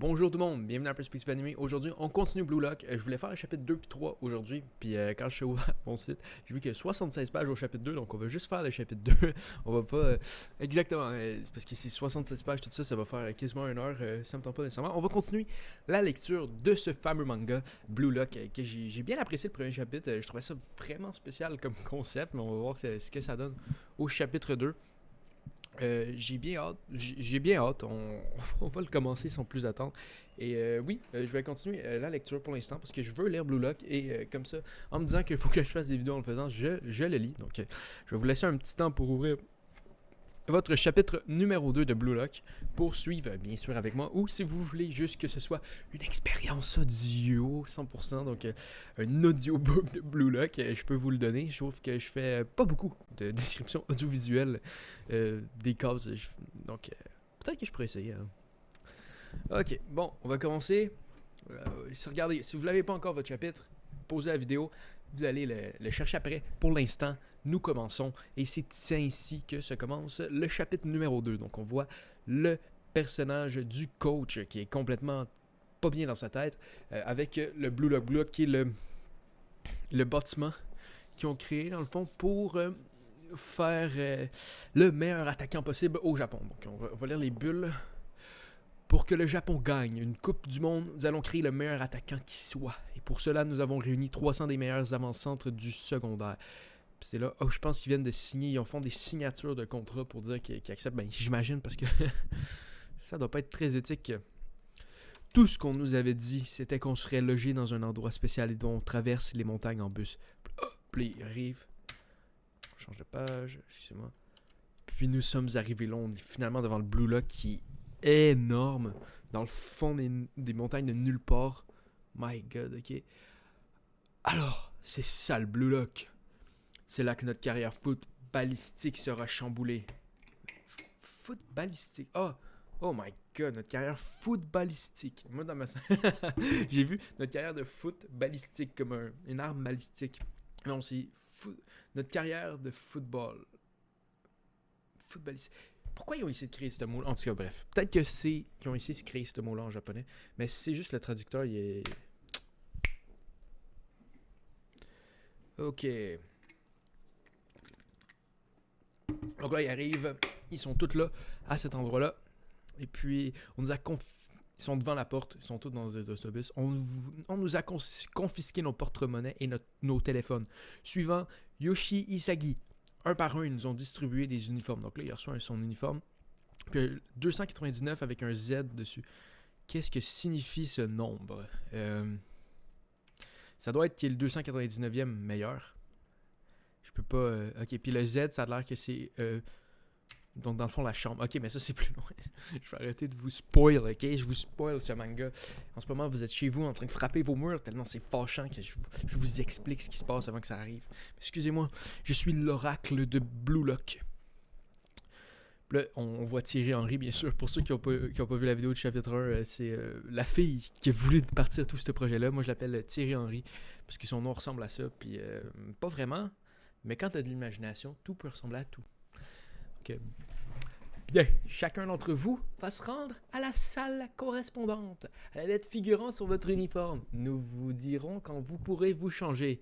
Bonjour tout le monde, bienvenue dans Perspective Animée. Aujourd'hui, on continue Blue Lock. Je voulais faire le chapitre 2 puis 3 aujourd'hui. Puis quand je suis ouvert mon site, j'ai vu qu'il y a 76 pages au chapitre 2. Donc on va juste faire le chapitre 2. On va pas. Exactement. Parce que c'est 76 pages, tout ça, ça va faire quasiment une heure. Ça me tente pas nécessairement. On va continuer la lecture de ce fameux manga Blue Lock. Que j'ai bien apprécié le premier chapitre. Je trouvais ça vraiment spécial comme concept. Mais on va voir ce que ça donne au chapitre 2. J'ai bien hâte, on va le commencer sans plus attendre. Et oui, je vais continuer la lecture pour l'instant parce que je veux lire Blue Lock et comme ça, en me disant qu'il faut que je fasse des vidéos en le faisant, je le lis. Donc je vais vous laisser un petit temps pour ouvrir votre chapitre numéro 2 de Blue Lock pour suivre bien sûr avec moi, ou si vous voulez juste que ce soit une expérience audio 100%, donc un audiobook de Blue Lock, je peux vous le donner. Je trouve que je fais pas beaucoup de description audiovisuelle des cases, donc peut-être que je pourrais essayer. Ok, bon, on va commencer. Regardez, si vous l'avez pas encore votre chapitre, pausez la vidéo, vous allez le chercher après. Pour l'instant, nous commençons et c'est ainsi que se commence le chapitre numéro 2. Donc on voit le personnage du coach qui est complètement pas bien dans sa tête, avec le Blue Lock qui est le bâtiment qu'ils ont créé dans le fond pour faire le meilleur attaquant possible au Japon. Donc on va lire les bulles. Pour que le Japon gagne une Coupe du Monde, nous allons créer le meilleur attaquant qui soit. Et pour cela, nous avons réuni 300 des meilleurs avant-centres du secondaire. Puis c'est là, je pense qu'ils viennent de signer, ils font des signatures de contrat pour dire qu'ils acceptent. Ben, j'imagine, parce que ça doit pas être très éthique. Tout ce qu'on nous avait dit, c'était qu'on serait logé dans un endroit spécial et dont on traverse les montagnes en bus. Puis il arrive. On change de page, excusez-moi. Puis nous sommes arrivés là, on est finalement devant le Blue Lock qui est énorme dans le fond des montagnes de nulle part. My God, ok. Alors, c'est ça le Blue Lock. C'est là que notre carrière footballistique sera chamboulée. Foot balistique. Oh my God, notre carrière footballistique. Moi dans ma j'ai vu notre carrière de foot balistique comme une arme balistique. Non, c'est notre carrière de footballistique. Pourquoi ils ont essayé de créer ce mot-là? En tout cas, bref. Peut-être que c'est qu'ils ont essayé de créer ce mot-là en japonais. Mais c'est juste le traducteur, il est... Ok. Donc là, ils arrivent. Ils sont tous là, à cet endroit-là. Et puis, on nous a ils sont devant la porte. Ils sont tous dans des autobus. On nous a confisqué nos porte-monnaies et nos téléphones. Suivant, Yoshi Isagi. Un par un, ils nous ont distribué des uniformes. Donc là, il reçoit son uniforme. Puis 299 avec un Z dessus. Qu'est-ce que signifie ce nombre? Ça doit être qu'il est le 299e meilleur. Je peux pas... ok, puis le Z, ça a l'air que c'est... donc dans le fond, la chambre. Ok, mais ça, c'est plus loin. Je vais arrêter de vous spoil, ok? Je vous spoil ce manga. En ce moment, vous êtes chez vous en train de frapper vos murs tellement c'est fâchant que je vous explique ce qui se passe avant que ça arrive. Excusez-moi, je suis l'oracle de Blue Lock. Là, on voit Thierry Henry, bien sûr. Pour ceux qui n'ont pas vu la vidéo du chapitre 1, c'est la fille qui a voulu partir tout ce projet-là. Moi, je l'appelle Thierry Henry, parce que son nom ressemble à ça. Puis, pas vraiment, mais quand tu as de l'imagination, tout peut ressembler à tout. Okay. Bien, chacun d'entre vous va se rendre à la salle correspondante, à la lettre figurant sur votre uniforme. Nous vous dirons quand vous pourrez vous changer.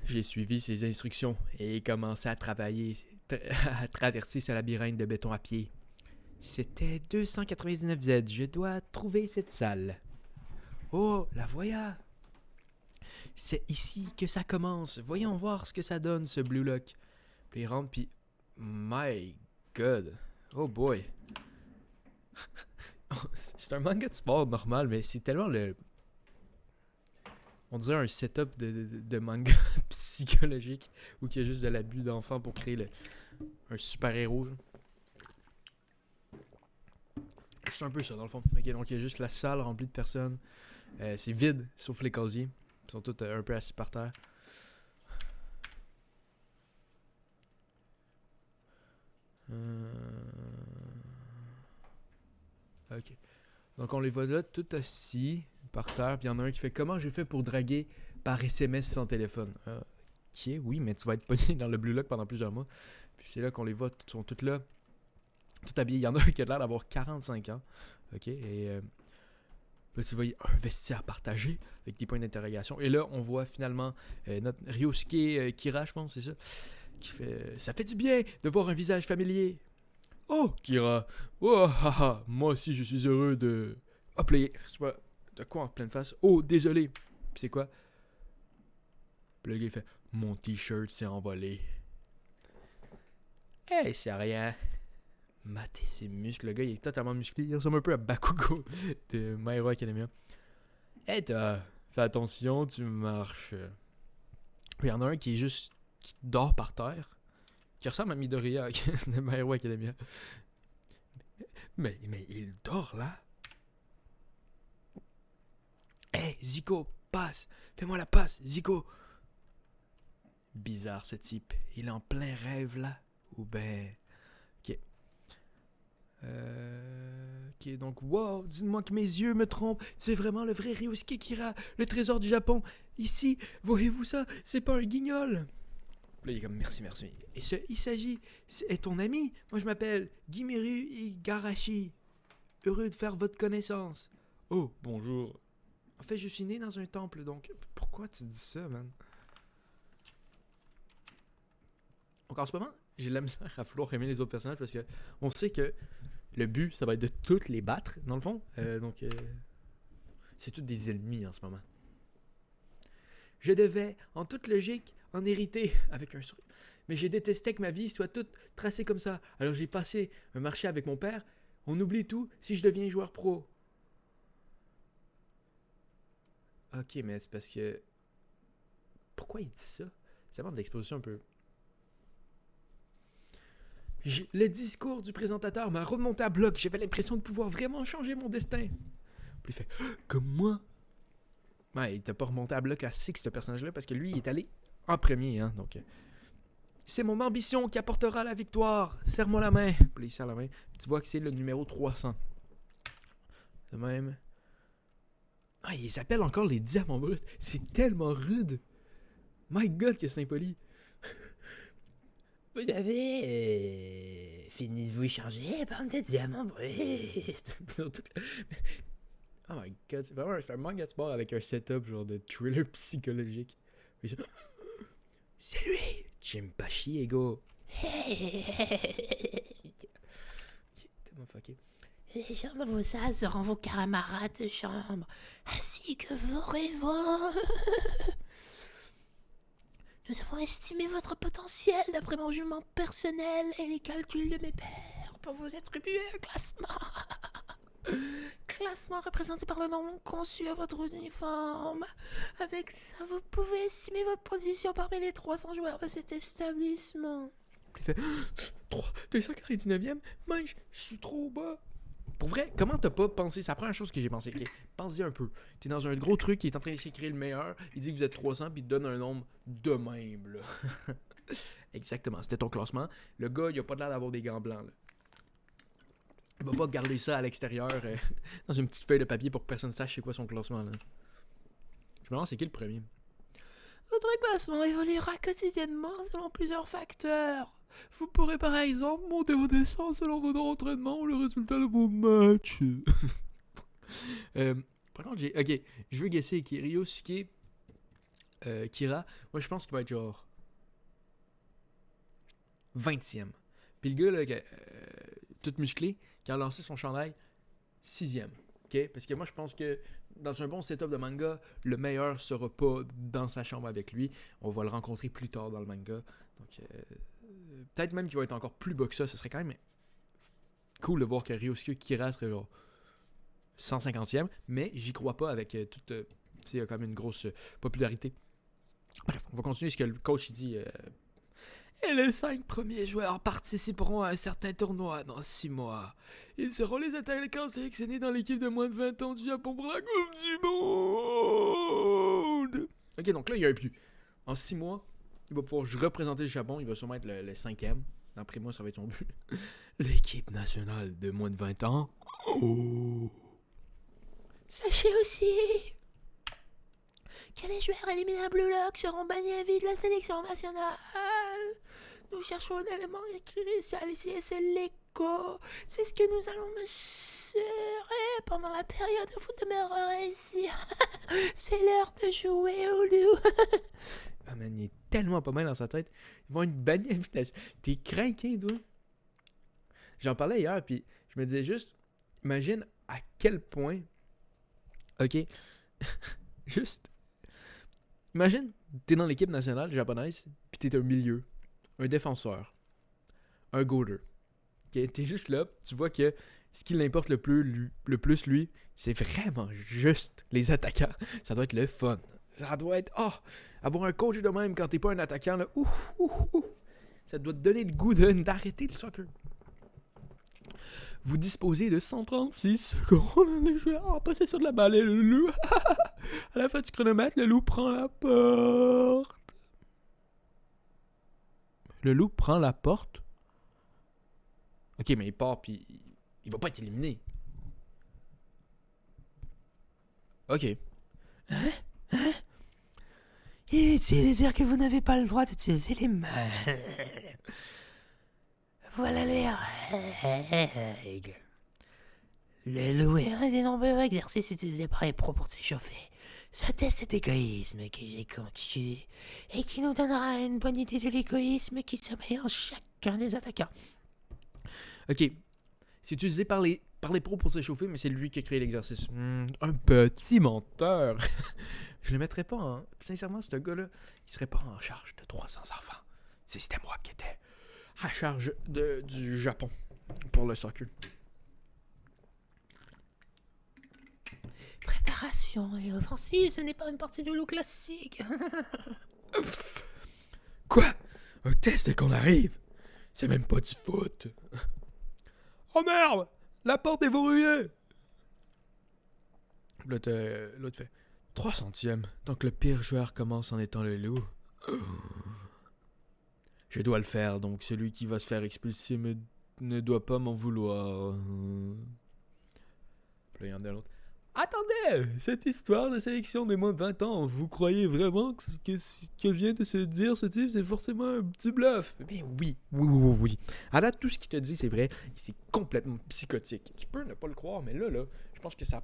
J'ai suivi ces instructions et commencé à travailler, à traverser ce labyrinthe de béton à pied. C'était 299Z, je dois trouver cette salle. Oh, la voilà! C'est ici que ça commence. Voyons voir ce que ça donne, ce Blue Lock. Puis il rentre, puis... My God. Oh boy. C'est un manga de sport normal, mais c'est tellement le... On dirait un setup de manga psychologique où il y a juste de l'abus d'enfant pour créer un super-héros. C'est un peu ça, dans le fond. Ok, donc il y a juste la salle remplie de personnes. C'est vide, sauf les casiers. Ils sont tous un peu assis par terre. Ok. Donc on les voit là, tout assis par terre. Puis il y en a un qui fait: comment j'ai fait pour draguer par SMS sans téléphone? Ok, oui, mais tu vas être pogné dans le Blue Lock pendant plusieurs mois. Puis c'est là qu'on les voit, ils sont tous là. tout habillé. Il y en a un qui a l'air d'avoir 45 ans. OK? Et là, tu vois, il y a un vestiaire partagé avec des points d'interrogation. Et là, on voit finalement notre Ryosuke Kira, je pense, c'est ça, qui fait « Ça fait du bien de voir un visage familier. » Oh, Kira. Oh, haha. Moi aussi, je suis heureux de... Hop là, je sais pas de quoi en pleine face. Oh, désolé. Puis c'est quoi? Puis le gars, il fait « Mon t-shirt s'est envolé. » Hey, c'est rien. Mater ses muscles. Le gars, il est totalement musclé. Il ressemble un peu à Bakugo de My Hero Academia. Hey, fais attention, tu marches. Puis il y en a un qui est juste... qui dort par terre. Qui ressemble à Midoriya de My Hero Academia. Mais il dort là. Hey, Zico, passe. Fais-moi la passe, Zico. Bizarre ce type. Il est en plein rêve là. Ou ben... Ok. Ok, donc, wow, dites-moi que mes yeux me trompent. C'est vraiment le vrai Ryosuke Kira, le trésor du Japon. Ici, voyez-vous ça? C'est pas un guignol. Là, il est comme, merci. Et il s'agit, c'est ton ami. Moi, je m'appelle Gimeru Igarashi. Heureux de faire votre connaissance. Oh, bonjour. En fait, je suis né dans un temple, donc pourquoi tu dis ça, man? Donc, en ce moment, j'ai de la misère à vouloir aimer les autres personnages parce que on sait que le but, ça va être de toutes les battre, dans le fond. Donc, c'est tous des ennemis en ce moment. Je devais, en toute logique, en hériter avec un sourire. Mais j'ai détesté que ma vie soit toute tracée comme ça. Alors j'ai passé un marché avec mon père. On oublie tout si je deviens joueur pro. Ok, mais c'est parce que... Pourquoi il dit ça? Ça demande de l'exposition un peu. Le discours du présentateur m'a remonté à bloc. J'avais l'impression de pouvoir vraiment changer mon destin. Puis il fait comme moi. Ouais, il t'a pas remonté à bloc assez que ce personnage-là parce que lui, il est allé en premier. Hein, donc, c'est mon ambition qui apportera la victoire. Serre-moi la main. Puis il serre la main. Puis tu vois que c'est le numéro 300. De même. Ah, il s'appelle encore les diamants bruts. C'est tellement rude. My God, que c'est impoli. Vous avez fini de vous échanger par des diamants bruts. Oh my God, c'est vraiment un manga de sport avec un setup genre de thriller psychologique. C'est lui, Jinpachi Ego. Tellement fucké. Les gens de vos as seront vos camarades de chambre, ainsi que vos rivaux. Nous avons estimé votre potentiel d'après mon jugement personnel et les calculs de mes pairs pour vous attribuer un classement. Classement représenté par le nom conçu à votre uniforme. Avec ça, vous pouvez estimer votre position parmi les 300 joueurs de cet établissement. Il fait 299e? Mais je suis trop bas. Pour vrai, comment t'as pas pensé? C'est la première chose que j'ai pensé. Okay, pense-y un peu. T'es dans un gros truc, il est en train d'essayer de créer le meilleur. Il dit que vous êtes 300 puis il te donne un nombre de même. Là. Exactement, c'était ton classement. Le gars, il a pas l'air d'avoir des gants blancs. Là. Il va pas garder ça à l'extérieur dans une petite feuille de papier pour que personne sache c'est quoi son classement. Là. Je me demande c'est qui le premier. Votre classement évoluera quotidiennement selon plusieurs facteurs. Vous pourrez par exemple monter ou descendre selon votre entraînement ou le résultat de vos matchs. Par contre, je veux guesser qui Ryosuke Kira. Moi, je pense qu'il va être genre 20e. Puis le gars, là, tout musclé, qui a lancé son chandail, 6e. Okay? Parce que moi, je pense que dans un bon setup de manga, le meilleur sera pas dans sa chambre avec lui. On va le rencontrer plus tard dans le manga. Donc, peut-être même qu'il va être encore plus bas que ça. Ce serait quand même cool de voir que Ryosuke Kira serait genre 150e. Mais j'y crois pas avec toute... tu sais, il y a quand même une grosse popularité. Bref, on va continuer ce que le coach il dit... Et les 5 premiers joueurs participeront à un certain tournoi dans 6 mois. Ils seront les attaquants sélectionnés dans l'équipe de moins de 20 ans du Japon pour la Coupe du Monde. Ok, donc là, il y a un plus. En 6 mois, il va pouvoir représenter le Japon. Il va sûrement être le 5e. D'après moi, ça va être son but. L'équipe nationale de moins de 20 ans. Oh. Sachez aussi que les joueurs éliminés à Blue Lock seront bannis à vie de la sélection nationale. Nous cherchons un élément crucial ici et c'est Coco. C'est ce que nous allons mesurer pendant la période où vous demeurerez ici. C'est l'heure de jouer au loup. Ah man, il est tellement pas mal dans sa tête. Ils vont être bannis à vie. T'es craqué, toi. J'en parlais hier, puis je me disais juste, imagine à quel point, ok, juste, imagine, t'es dans l'équipe nationale japonaise, puis t'es un milieu, un défenseur, un goaler. Okay? T'es juste là, tu vois que ce qui l'importe le plus, lui, c'est vraiment juste les attaquants. Ça doit être le fun. Ça doit être, avoir un coach de même quand t'es pas un attaquant, là, ça doit te donner le goût d'arrêter le soccer. Vous disposez de 136 secondes. Les joueurs en possession de la balle et le loup. À la fin du chronomètre, le loup prend la porte. Le loup prend la porte? Ok, mais il part puis il va pas être éliminé. Ok. Inutile de dire que vous n'avez pas le droit d'utiliser les mains. Voilà les règles. Le loup est un des nombreux exercices utilisés par les pros pour s'échauffer. Ce test d'égoïsme que j'ai conçu et qui nous donnera une bonne idée de l'égoïsme qui sommeille en chacun des attaquants. Ok. C'est utilisé par les pros pour s'échauffer, mais c'est lui qui a créé l'exercice. Un petit menteur. Je le mettrais pas en... Sincèrement, ce gars-là, il serait pas en charge de 300 enfants. C'était moi qui étais à charge du Japon pour le soccer. Préparation et offensive, ce n'est pas une partie de loup classique. Quoi? Un test dès qu'on arrive? C'est même pas du foot. Oh merde! La porte est verrouillée! L'autre fait 3 centièmes. Donc le pire joueur commence en étant le loup. Je dois le faire, donc celui qui va se faire expulser ne doit pas m'en vouloir. Puis là, il y en a l'autre. Attendez! Cette histoire de sélection des moins de 20 ans, vous croyez vraiment que ce que vient de se dire ce type, c'est forcément un petit bluff? Eh bien oui. À date, tout ce qu'il te dit, c'est vrai, et c'est complètement psychotique. Tu peux ne pas le croire, mais là, je pense que ça a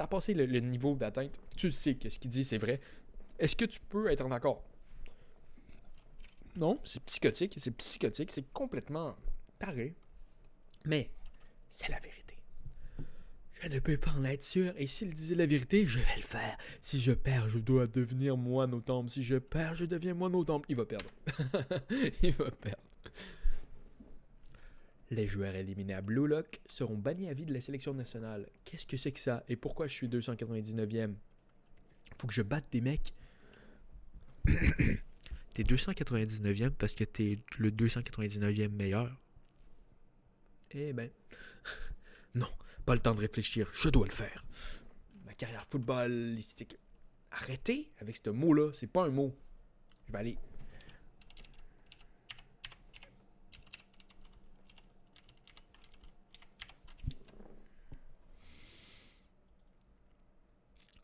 passé le niveau d'atteinte. Tu sais que ce qu'il dit, c'est vrai. Est-ce que tu peux être en accord? Non, c'est psychotique, c'est complètement taré. Mais c'est la vérité. Je ne peux pas en être sûr, et s'il disait la vérité, je vais le faire. Si je perds, je dois devenir moine au temple. Si je perds, je deviens moine au temple. Il va perdre. Il va perdre. Les joueurs éliminés à Blue Lock seront bannis à vie de la sélection nationale. Qu'est-ce que c'est que ça? Et pourquoi je suis 299e? Faut que je batte des mecs. T'es 299e parce que t'es le 299e meilleur. Eh ben... non, pas le temps de réfléchir, je dois le faire. Ma carrière footballistique. Arrêtez avec ce mot-là, c'est pas un mot. Je vais aller...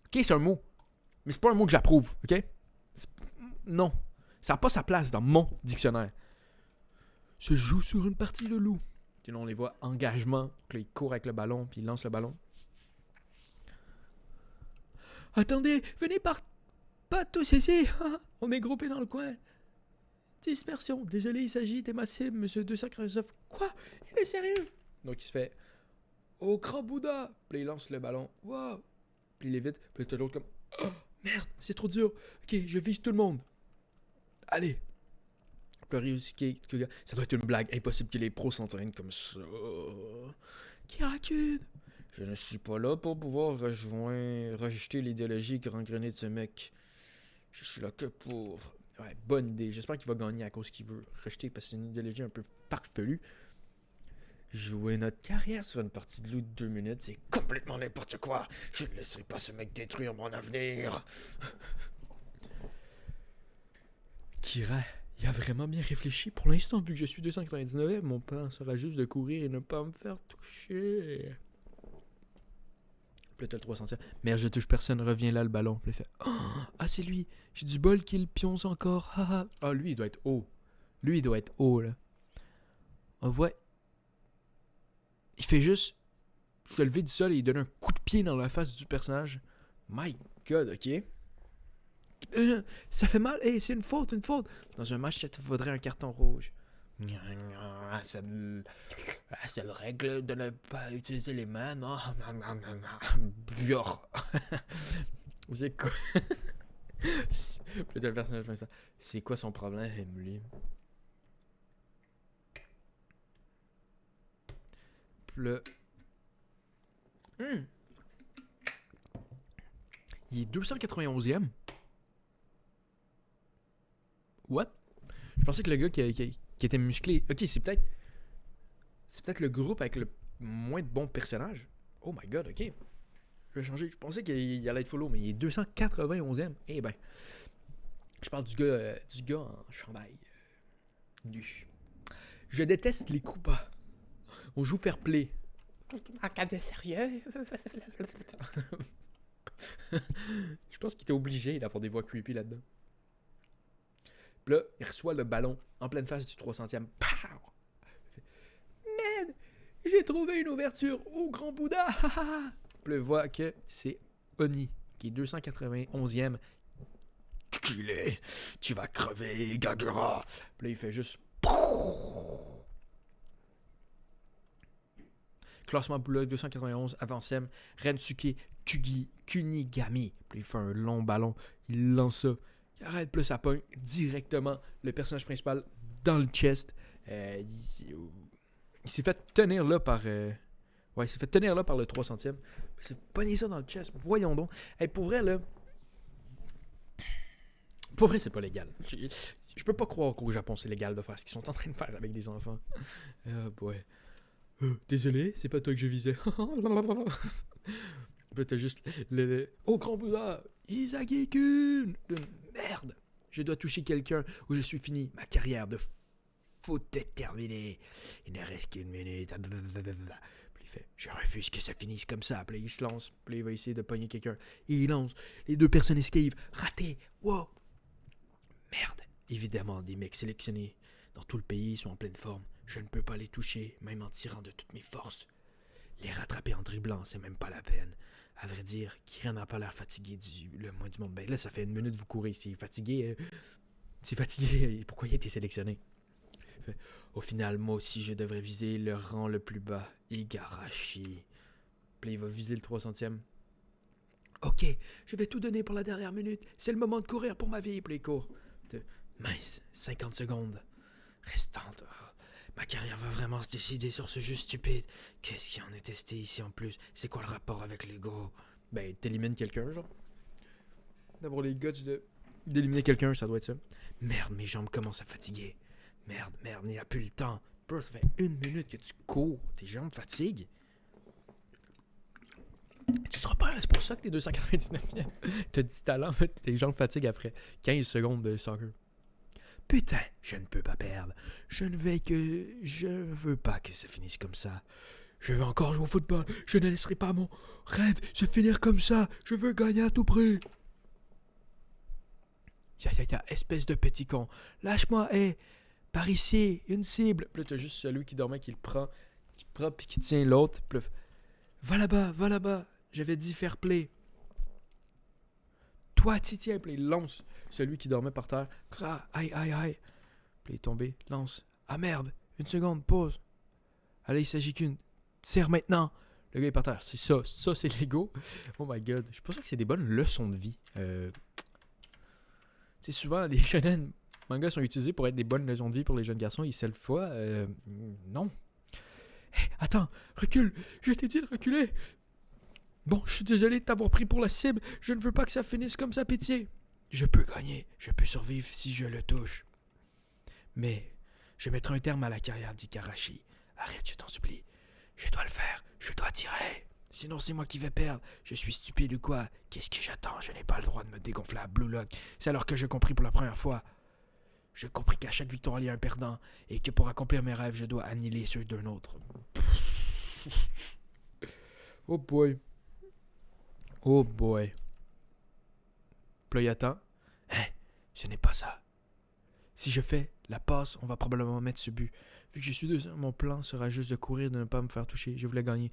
Ok, c'est un mot. Mais c'est pas un mot que j'approuve, ok? Non. Ça n'a pas sa place dans mon dictionnaire. Se joue sur une partie de loup. Puis là, on les voit engagement, puis là, ils courent avec le ballon, puis ils lancent le ballon. Attendez, venez pas tous ici. On est groupés dans le coin. Dispersion. Désolé, il s'agit de ma cible, monsieur 299. Quoi? Il est sérieux? Donc il se fait au grand Bouddha. Puis il lance le ballon. Wow. Puis il est vite. Puis t'as l'autre comme oh, merde, c'est trop dur. Ok, je vise tout le monde. Allez. Ça doit être une blague. Impossible que les pros s'entraînent comme ça. Kirakun. Je ne suis pas là pour pouvoir rejeter l'idéologie gangrenée de ce mec. Je suis là que pour... Ouais, bonne idée. J'espère qu'il va gagner à cause qu'il veut rejeter parce que c'est une idéologie un peu farfelue. Jouer notre carrière sur une partie de loup de 2 minutes, c'est complètement n'importe quoi. Je ne laisserai pas ce mec détruire mon avenir. Kira, il a vraiment bien réfléchi. Pour l'instant, vu que je suis 299, mon plan sera juste de courir et ne pas me faire toucher. Puis là, t'as le 300e. Merde, je touche personne, reviens là le ballon. Puis il fait ah, c'est lui. J'ai du bol qu'il pionce encore. Ah, lui, il doit être haut. Lui, il doit être haut, là. On voit. il fait juste se lever du sol et il donne un coup de pied dans la face du personnage. My God, ok. Ça fait mal. Hey, c'est une faute, une faute. Dans un match, ça te faudrait un carton rouge. C'est la règle de ne pas utiliser les mains, non? C'est quoi? Peut-être le personnage principal. C'est quoi son problème, lui? Le... Il est 291e. What? Je pensais que le gars qui était musclé... Ok, c'est peut-être... C'est peut-être le groupe avec le moins de bons personnages. Oh my God, ok. Je vais changer. Je pensais qu'il allait être follow, mais il est 291e. Eh ben. Je parle du gars en chandail. Nu. Je déteste les coups bas. On joue fair play. En cas de sérieux. Je pense qu'il était obligé d'avoir des voix creepy là-dedans. Puis là, il reçoit le ballon en pleine face du 300e. Pow! Man! J'ai trouvé une ouverture au grand Bouddha! Puis là, il voit que c'est Oni, qui est 291e. Tu vas crever, Gagura! Puis là, il fait juste... Classement Bullock 291, Avancem, Rensuke, Kunigami. Puis il fait un long ballon, il lance ça, il arrête, plus ça pogne directement le personnage principal dans le chest. Il s'est fait tenir là par... il s'est fait tenir là par le 300e. Il s'est pogné ça dans le chest. Voyons donc. Hey, pour vrai, là... Pour vrai, c'est pas légal. Je peux pas croire qu'au Japon, c'est légal de faire ce qu'ils sont en train de faire avec des enfants. Oh boy. Désolé, c'est pas toi que je visais. Là, t'as juste Oh, grand Bouddha! Izagi-kun! Merde! Je dois toucher quelqu'un ou je suis fini. Ma carrière de foot est terminée. Il ne reste qu'une minute. Puis il fait Je refuse que ça finisse comme ça. Puis il se lance. Puis il va essayer de pogner quelqu'un. Et il lance. Les deux personnes esquivent. Raté! Wow! Merde! Évidemment, des mecs sélectionnés dans tout le pays sont en pleine forme. Je ne peux pas les toucher, même en tirant de toutes mes forces. Les rattraper en dribblant, c'est même pas la peine. À vrai dire, Kira n'a pas l'air fatigué le moins du monde. Ben là, ça fait une minute que vous courez. C'est fatigué. Pourquoi il a été sélectionné? Au final, moi aussi, je devrais viser le rang le plus bas. Igarashi. Puis il va viser le 300e. Ok, je vais tout donner pour la dernière minute. C'est le moment de courir pour ma vie. Puis il court. Mince, 50 secondes restantes. Ma carrière va vraiment se décider sur ce jeu stupide. Qu'est-ce qui en est testé ici en plus? C'est quoi le rapport avec l'ego? Ben, t'élimines quelqu'un, genre. D'avoir les guts d'éliminer quelqu'un, ça doit être ça. Merde, mes jambes commencent à fatiguer. Merde, il n'y a plus le temps. Bro, ça fait une minute que tu cours. Tes jambes fatiguent. Tu seras pas... C'est pour ça que t'es 299e. T'as du talent, en fait. Tes jambes fatiguent après 15 secondes de soccer. Putain, je ne peux pas perdre. Je ne veux pas que ça finisse comme ça. Je veux encore jouer au football. Je ne laisserai pas mon rêve se finir comme ça. Je veux gagner à tout prix. Ya, espèce de petit con. Lâche-moi, par ici, une cible. Puis là, t'as juste celui qui dormait qui le prend puis qui tient l'autre. Puis là, va là-bas. J'avais dit fair play. Toi, tiens, puis il lance celui qui dormait par terre. Aïe. Puis il est tombé, lance. Ah merde, une seconde, pause. Allez, il s'agit qu'une. Tire maintenant. Le gars est par terre. C'est ça c'est l'ego. Oh my god. Je suis pas sûr que c'est des bonnes leçons de vie. Tu sais, souvent, les shonen mangas sont utilisés pour être des bonnes leçons de vie pour les jeunes garçons. Et cette fois, non. Hey, attends, recule. Je t'ai dit de reculer. Bon, je suis désolé de t'avoir pris pour la cible. Je ne veux pas que ça finisse comme ça, pitié. Je peux gagner. Je peux survivre si je le touche. Mais je mettrai un terme à la carrière d'Igarashi. Arrête, je t'en supplie. Je dois le faire. Je dois tirer. Sinon, c'est moi qui vais perdre. Je suis stupide ou quoi? Qu'est-ce que j'attends? Je n'ai pas le droit de me dégonfler à Blue Lock. C'est alors que j'ai compris pour la première fois. J'ai compris qu'à chaque victoire, il y a un perdant. Et que pour accomplir mes rêves, je dois annihiler ceux d'un autre. Oh boy. Oh boy. Puis là, il attend. Ce n'est pas ça. Si je fais La passe, on va probablement mettre ce but. Vu que je suis deuxième, mon plan sera juste de courir, de ne pas me faire toucher. Je voulais gagner.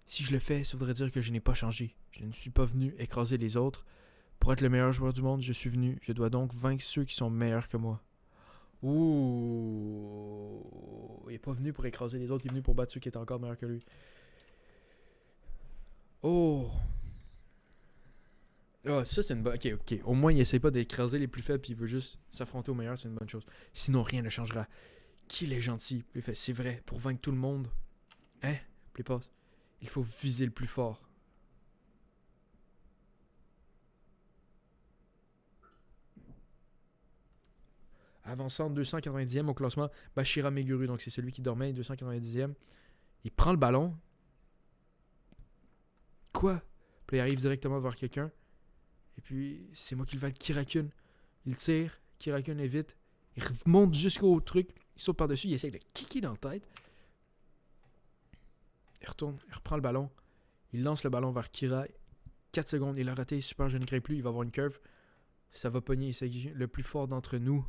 Si je le fais, ça voudrait dire que je n'ai pas changé. Je ne suis pas venu écraser les autres. Pour être le meilleur joueur du monde, je suis venu. Je dois donc vaincre ceux qui sont meilleurs que moi. Ouh. Il n'est pas venu pour écraser les autres, il est venu pour battre ceux qui étaient encore meilleurs que lui. Oh. Ah, ça c'est une bonne... Ok. Au moins, il essaie pas d'écraser les plus faibles, puis il veut juste s'affronter aux meilleurs, c'est une bonne chose. Sinon, rien ne changera. Qu'il est gentil. Puis il fait, c'est vrai, pour vaincre tout le monde. Hein? Puis il passe. Il faut viser le plus fort. Avançant 290e au classement, Bachira Meguru, donc c'est celui qui dormait, 290e. Il prend le ballon. Quoi? Puis il arrive directement vers quelqu'un. Et puis, c'est moi qui le valide. Kirakun. Il tire. Kirakun est vite. Il remonte jusqu'au truc. Il saute par-dessus. Il essaye de kicker dans la tête. Il retourne. Il reprend le ballon. Il lance le ballon vers Kira. 4 secondes. Il a raté. Super, je ne crains plus. Il va avoir une curve. Ça va pogner. C'est le plus fort d'entre nous.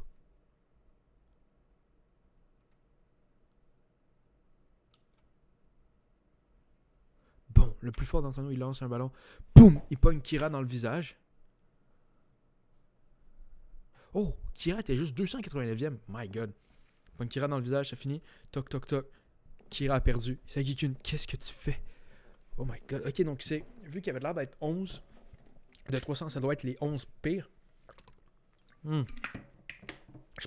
Bon, le plus fort d'entre nous, il lance un ballon. Boum! Il pogne Kira dans le visage. Oh! Kira était juste 289e. My God. Il pogne Kira dans le visage, ça finit. Toc, toc, toc. Kira a perdu. Sagikun, qu'est-ce que tu fais? Oh my God. Ok, donc c'est... Vu qu'il avait l'air d'être 11 de 300, ça doit être les 11 pires. Je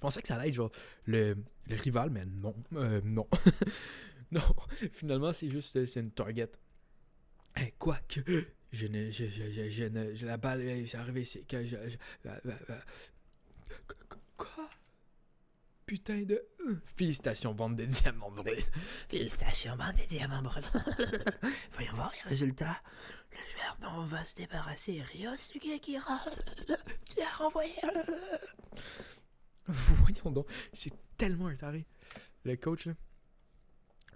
pensais que ça allait être genre le rival, mais non. Non. Non. Finalement, c'est juste... C'est une target. Hey, quoi que... Je ne... La balle, c'est arrivé, c'est que... Quoi? Putain de... Félicitations, bande de diamants bruts. Félicitations, bande de diamants bruts. Voyons voir les résultats. Le joueur dont on va se débarrasser, Ryosuke Akira. Tu as renvoyé. Voyons donc, c'est tellement un taré. Le coach, là.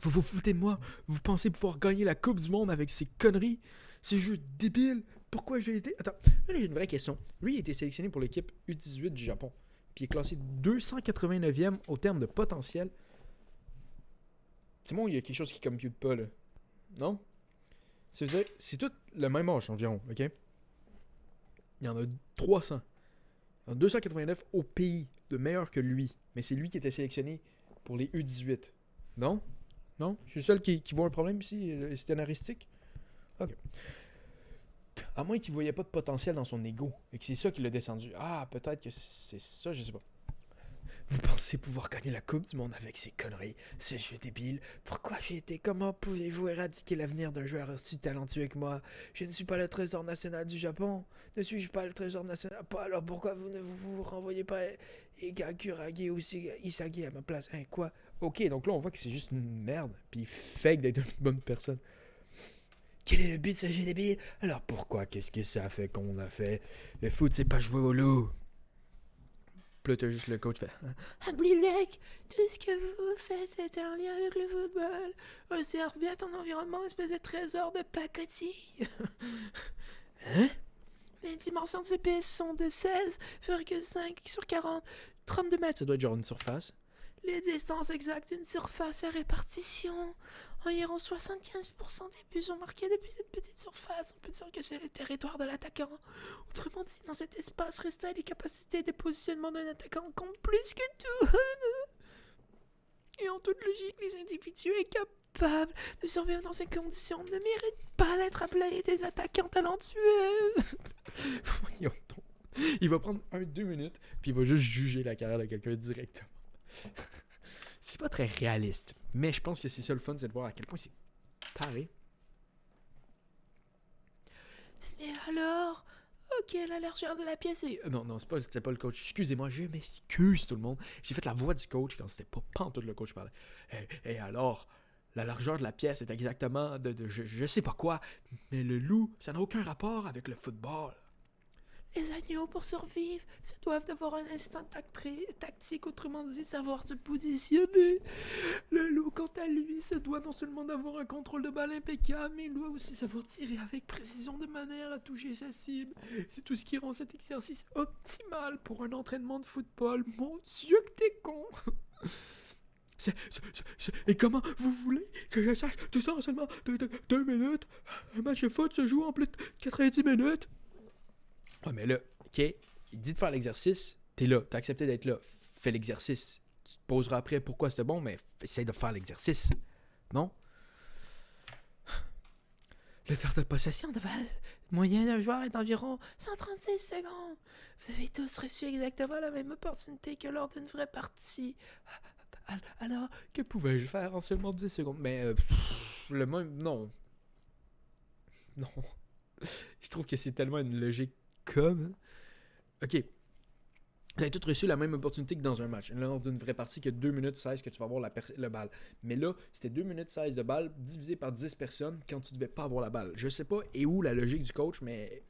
Vous vous foutez de moi? Vous pensez pouvoir gagner la Coupe du Monde avec ces conneries? Ces jeux débiles? Pourquoi j'ai été... Attends, là j'ai une vraie question. Lui, il a été sélectionné pour l'équipe U18 du Japon. Puis il est classé 289e au terme de potentiel. C'est bon, il y a quelque chose qui compute pas, là. Non? C'est tout le même âge environ, ok? Il y en a 300. Il y en a 289 au pays de meilleurs que lui. Mais c'est lui qui était sélectionné pour les U18. Non? Non? Je suis le seul qui voit un problème ici, scénaristique? Ok. À moins qu'il voyait pas de potentiel dans son ego. Et que c'est ça qui l'a descendu. Ah, peut-être que c'est ça, je sais pas. Vous pensez pouvoir gagner la Coupe du Monde avec ces conneries? C'est jeu débile. Pourquoi j'ai été? Comment pouvez-vous éradiquer l'avenir d'un joueur aussi talentueux que moi? Je ne suis pas le trésor national du Japon. Ne suis-je pas le trésor national? Pas alors pourquoi vous ne vous renvoyez pas Igakurage ou Isagi à ma place? Hein, quoi? Ok, donc là on voit que c'est juste une merde. Puis il fake d'être une bonne personne. Quel est le but de ce jeu débile? Alors pourquoi? Qu'est-ce que ça fait qu'on a fait? Le foot, c'est pas jouer au loup. Puis là, t'as juste le coach fait. Ablilek, tout ce que vous faites est en lien avec le football. Observe bien ton environnement, espèce de trésor de pacotille. Hein? Les dimensions de ces pistes sont de 16,5 sur 40, 32 mètres. Ça doit être genre une surface. Les distances exactes d'une surface à répartition. Environ 75% des buts sont marqués depuis cette petite surface. On peut dire que c'est le territoire de l'attaquant. Autrement dit, dans cet espace restreint, les capacités de positionnement d'un attaquant comptent plus que tout. Et en toute logique, les individus incapables de survivre dans ces conditions ne méritent pas d'être appelés des attaquants talentueux. Voyons donc. Il va prendre 1-2 minutes, puis il va juste juger la carrière de quelqu'un directement. C'est pas très réaliste, mais je pense que c'est ça le fun, c'est de voir à quel point c'est taré. Et alors, ok, la largeur de la pièce est... Non, c'était pas le coach. Excusez-moi, je m'excuse tout le monde. J'ai fait la voix du coach quand c'était pas pantoute le coach parlait. Et alors, la largeur de la pièce est exactement de je sais pas quoi, mais le loup, ça n'a aucun rapport avec le football. Les agneaux, pour survivre, se doivent d'avoir un instinct tactique, autrement dit, savoir se positionner. Le loup, quant à lui, se doit non seulement d'avoir un contrôle de balle impeccable, mais il doit aussi savoir tirer avec précision de manière à toucher sa cible. C'est tout ce qui rend cet exercice optimal pour un entraînement de football. Mon Dieu que t'es con! Et comment vous voulez que je sache tout ça en seulement 2 minutes? Un match de foot se joue en plus de 90 minutes. Ouais, mais là, ok, il dit de faire l'exercice, t'es là, t'as accepté d'être là, fais l'exercice. Tu te poseras après pourquoi c'était bon, mais essaye de faire l'exercice. Non? Le temps de possession de balle moyen d'un joueur est d'environ 136 secondes. Vous avez tous reçu exactement la même opportunité que lors d'une vraie partie. Alors, que pouvais-je faire en seulement 10 secondes? Mais, le même... Non. Non. Je trouve que c'est tellement une logique conne. Ok. Vous avez tous reçu la même opportunité que dans un match. Lors d'une vraie partie, que 2 minutes 16 que tu vas avoir la balle. Mais là, c'était 2 minutes 16 de balle divisé par 10 personnes quand tu devais pas avoir la balle. Je sais pas et où la logique du coach, mais...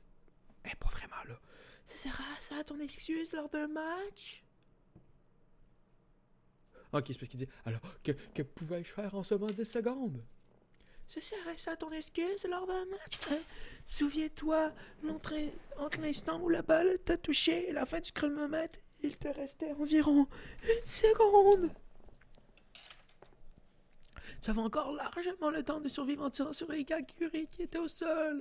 pas vraiment là. Ça sera ça ton excuse lors d'un match? Ok, c'est parce qu'il dit, alors, que pouvais-je faire en seulement 10 secondes? Ce serait ça ton excuse lors d'un match? Hein? Souviens-toi, entre l'instant où la balle t'a touché et la fin du chronomètre, il te restait environ 1 seconde. Tu avais encore largement le temps de survivre en tirant sur Ega Curie qui était au sol.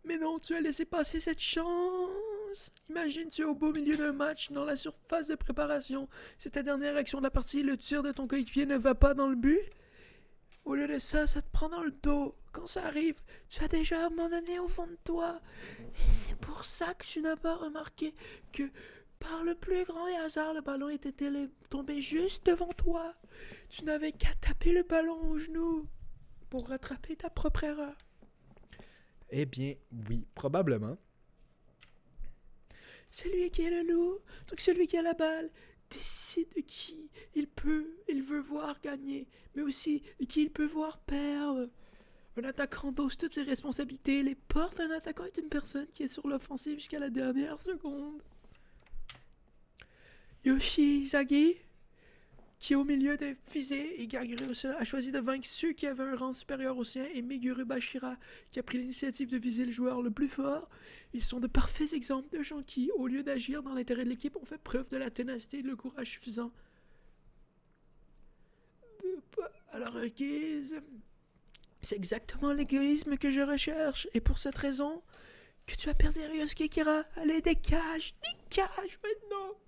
Mais non, tu as laissé passer cette chance. Imagine, tu es au beau milieu d'un match, dans la surface de préparation. C'est ta dernière action de la partie, le tir de ton coéquipier ne va pas dans le but. Au lieu de ça, ça te prend dans le dos. Quand ça arrive, tu as déjà abandonné au fond de toi. Et c'est pour ça que tu n'as pas remarqué que, par le plus grand des hasards, le ballon était tombé juste devant toi. Tu n'avais qu'à taper le ballon au genou pour rattraper ta propre erreur. Eh bien, oui, probablement. Celui qui est le loup, donc celui qui a la balle, décide de qui il veut voir gagner, mais aussi de qui il peut voir perdre. Un attaquant dose toutes ses responsabilités. Les portes d'un attaquant est une personne qui est sur l'offensive jusqu'à la dernière seconde. Yoshizaki, qui est au milieu des fusées et Gaguru a choisi de vaincre ceux qui avaient un rang supérieur au sien, et Meguru Bashira, qui a pris l'initiative de viser le joueur le plus fort. Ils sont de parfaits exemples de gens qui, au lieu d'agir dans l'intérêt de l'équipe, ont fait preuve de la ténacité et de le courage suffisant. À leur guise, c'est exactement l'égoïsme que je recherche, et pour cette raison que tu as perdu Ryosuke Kira. Allez, dégage maintenant!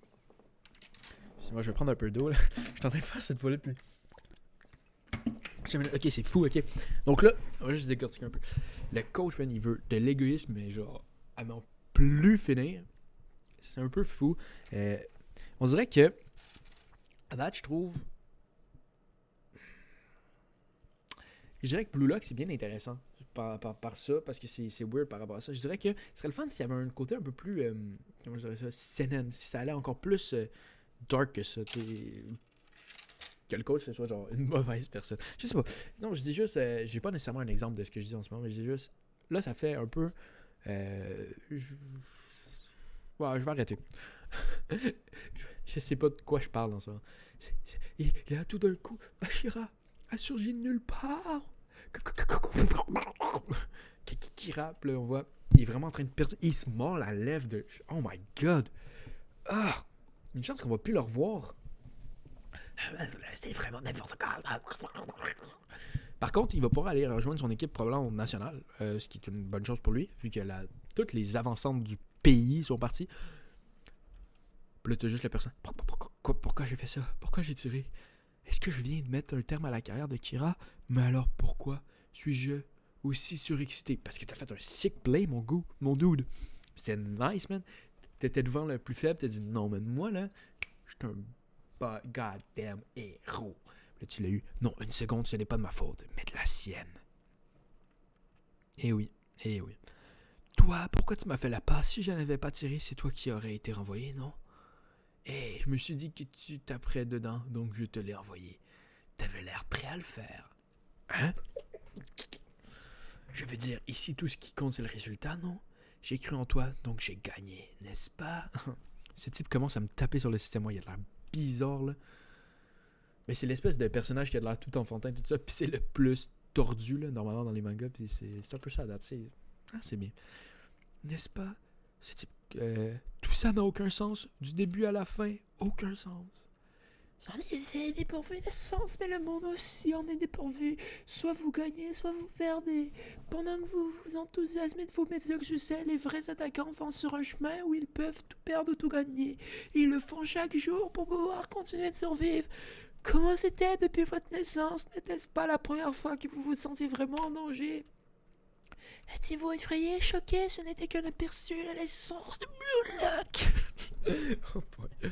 Moi, je vais prendre un peu d'eau, là. Je suis en train de faire cette volée depuis. Ok, c'est fou, ok. Donc là, on va juste décortiquer un peu. Le coach, man, il veut de l'égoïsme, mais genre, à n'en plus finir. C'est un peu fou. On dirait que, à date, je trouve. Je dirais que Blue Lock, c'est bien intéressant par ça, parce que c'est weird par rapport à ça. Je dirais que ce serait le fun s'il y avait un côté un peu plus. Comment je dirais ça? Seinen. Si ça allait encore plus. Dark que ça, que le coach ce soit genre une mauvaise personne. Je sais pas. Non, je dis juste, j'ai pas nécessairement un exemple de ce que je dis en ce moment, mais je dis juste, là ça fait un peu, je vais arrêter. Je sais pas de quoi je parle en ce moment. Il a tout d'un coup, Bashira a surgi de nulle part. Qui rappe, là, on voit, il est vraiment en train de perdre, il se mord la lèvre de, oh my god. Ah! Une chance qu'on va plus le revoir. C'est vraiment n'importe quoi. Par contre, il va pouvoir aller rejoindre son équipe probablement nationale, ce qui est une bonne chose pour lui, vu que toutes les avancantes du pays sont parties. Puis là, t'as juste la personne. Pourquoi j'ai fait ça? Pourquoi j'ai tiré? Est-ce que je viens de mettre un terme à la carrière de Kira? Mais alors pourquoi suis-je aussi surexcité? Parce que t'as fait un sick play, mon dude. C'était nice, man. T'étais devant le plus faible, t'as dit non, mais moi là, je suis un goddamn héros. Là, tu l'as eu. Non, 1 seconde, ce n'est pas de ma faute, mais de la sienne. Eh oui. Toi, pourquoi tu m'as fait la passe? Si je n'avais pas tiré, c'est toi qui aurais été renvoyé, non? Je me suis dit que tu taperais dedans, donc je te l'ai envoyé. T'avais l'air prêt à le faire. Hein? Je veux dire, ici, tout ce qui compte, c'est le résultat, non? J'ai cru en toi, donc j'ai gagné, n'est-ce pas? Ce type commence à me taper sur le système. Ouais, il a l'air bizarre, là. Mais c'est l'espèce de personnage qui a l'air tout enfantin, tout ça. Puis c'est le plus tordu, là, normalement, dans les mangas. Puis c'est un peu ça, là. C'est bien. N'est-ce pas? Ce type. Tout ça n'a aucun sens. Du début à la fin, aucun sens. En effet, dépourvu de sens, mais le monde aussi en est dépourvu. Soit vous gagnez, soit vous perdez. Pendant que vous vous enthousiasmez de vos médiocres succès, les vrais attaquants vont sur un chemin où ils peuvent tout perdre ou tout gagner. Ils le font chaque jour pour pouvoir continuer de survivre. Comment c'était depuis votre naissance? N'était-ce pas la première fois que vous vous sentiez vraiment en danger? Étiez-vous effrayé, choqué? Ce n'était que l'aperçu, la naissance de Blue Lock. Oh boy.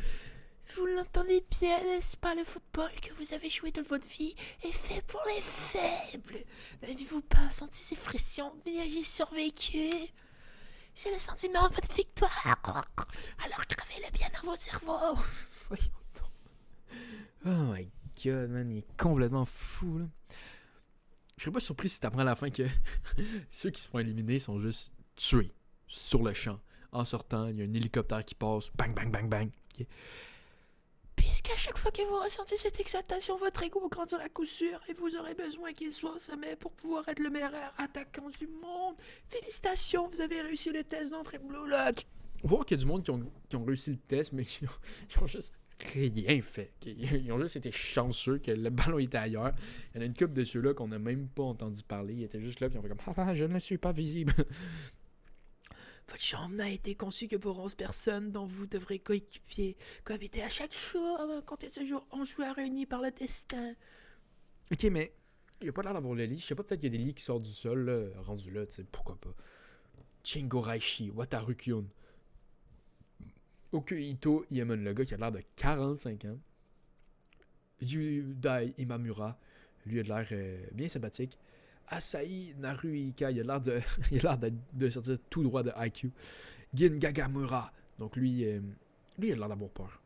Vous l'entendez bien, n'est-ce pas? Le football que vous avez joué toute votre vie est fait pour les faibles. N'avez-vous pas senti ces frictions bien y survécu? C'est le sentiment de votre victoire. Alors gravez-le bien dans vos cerveaux. Voyons donc. Oh my god, man, il est complètement fou, là. Je serais pas surpris si t'apprends à la fin que ceux qui se font éliminer sont juste tués sur le champ. En sortant, il y a un hélicoptère qui passe, bang, bang, bang, bang. Okay. Puisqu'à chaque fois que vous ressentez cette exaltation, votre ego grandira à coup sûr et vous aurez besoin qu'il soit au sommet pour pouvoir être le meilleur attaquant du monde. Félicitations, vous avez réussi le test d'entrée Blue Lock. On va voir qu'il y a du monde qui ont réussi le test, mais qui ont juste rien fait. Ils ont juste été chanceux que le ballon était ailleurs. Il y en a une couple de ceux-là qu'on n'a même pas entendu parler. Ils étaient juste là, puis on fait comme « Ah, je ne suis pas visible. » Votre chambre n'a été conçue que pour 11 personnes dont vous devrez cohabiter à chaque jour. Comptez ce jour 11 joueurs réunis par le destin. Ok, mais il n'y a pas l'air d'avoir le lit. Je sais pas, peut-être qu'il y a des lits qui sortent du sol, là, rendus là, tu sais, pourquoi pas. Chingo Raishi, Wataru Kyun. Okuhito Yemen, le gars qui a l'air de 45 ans. Yudai Imamura, lui a de l'air bien sympathique. Asahi Naruhika, il a l'air de sortir tout droit de IQ. Gin Gagamura, donc lui il a l'air d'avoir peur.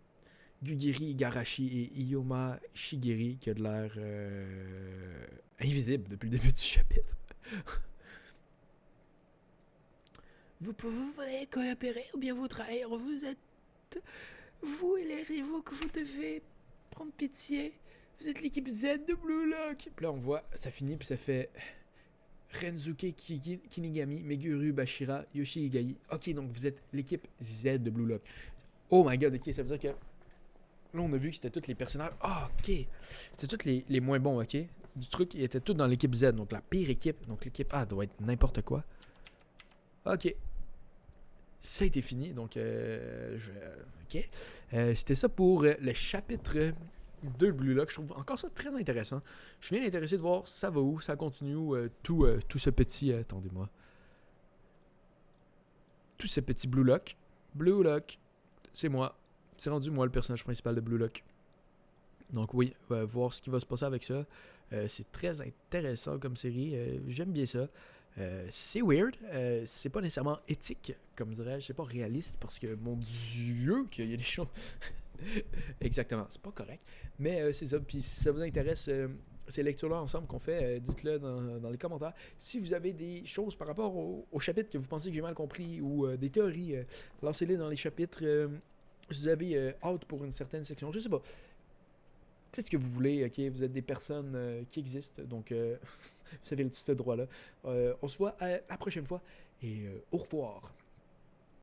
Gugiri Garashi et Iyoma Shigiri, qui a de l'air invisible depuis le début du chapitre. Vous pouvez coopérer ou bien vous trahir. Vous êtes vous et les rivaux que vous devez prendre pitié. Vous êtes l'équipe Z de Blue Lock. Puis là, on voit, ça finit, puis ça fait Renzuke Kinigami, Meguru Bashira, Yoshi Higai. Ok, donc vous êtes l'équipe Z de Blue Lock. Oh my god, ok, ça veut dire que là, on a vu que c'était tous les personnages. Ah, ok. C'était tous les moins bons, ok. Du truc, ils étaient tous dans l'équipe Z, donc la pire équipe. Donc l'équipe A doit être n'importe quoi. Ok. Ça a été fini, donc ok. C'était ça pour le chapitre de Blue Lock. Je trouve encore ça très intéressant. Je suis bien intéressé de voir ça va où, ça continue où, tout ce petit... attendez-moi. Tout ce petit Blue Lock. Blue Lock, c'est moi. C'est rendu moi le personnage principal de Blue Lock. Donc oui, voir ce qui va se passer avec ça. C'est très intéressant comme série. J'aime bien ça. C'est weird. C'est pas nécessairement éthique, comme dirais-je. C'est pas réaliste parce que, mon Dieu, qu'il y a des choses... Exactement, c'est pas correct. Mais c'est ça. Puis si ça vous intéresse, ces lectures-là ensemble qu'on fait, dites-le dans les commentaires. Si vous avez des choses par rapport au chapitre que vous pensez que j'ai mal compris ou des théories, lancez-les dans les chapitres. Si vous avez hâte pour une certaine section, je sais pas. C'est ce que vous voulez, ok? Vous êtes des personnes qui existent, donc vous avez ce droit-là. On se voit à la prochaine fois et au revoir.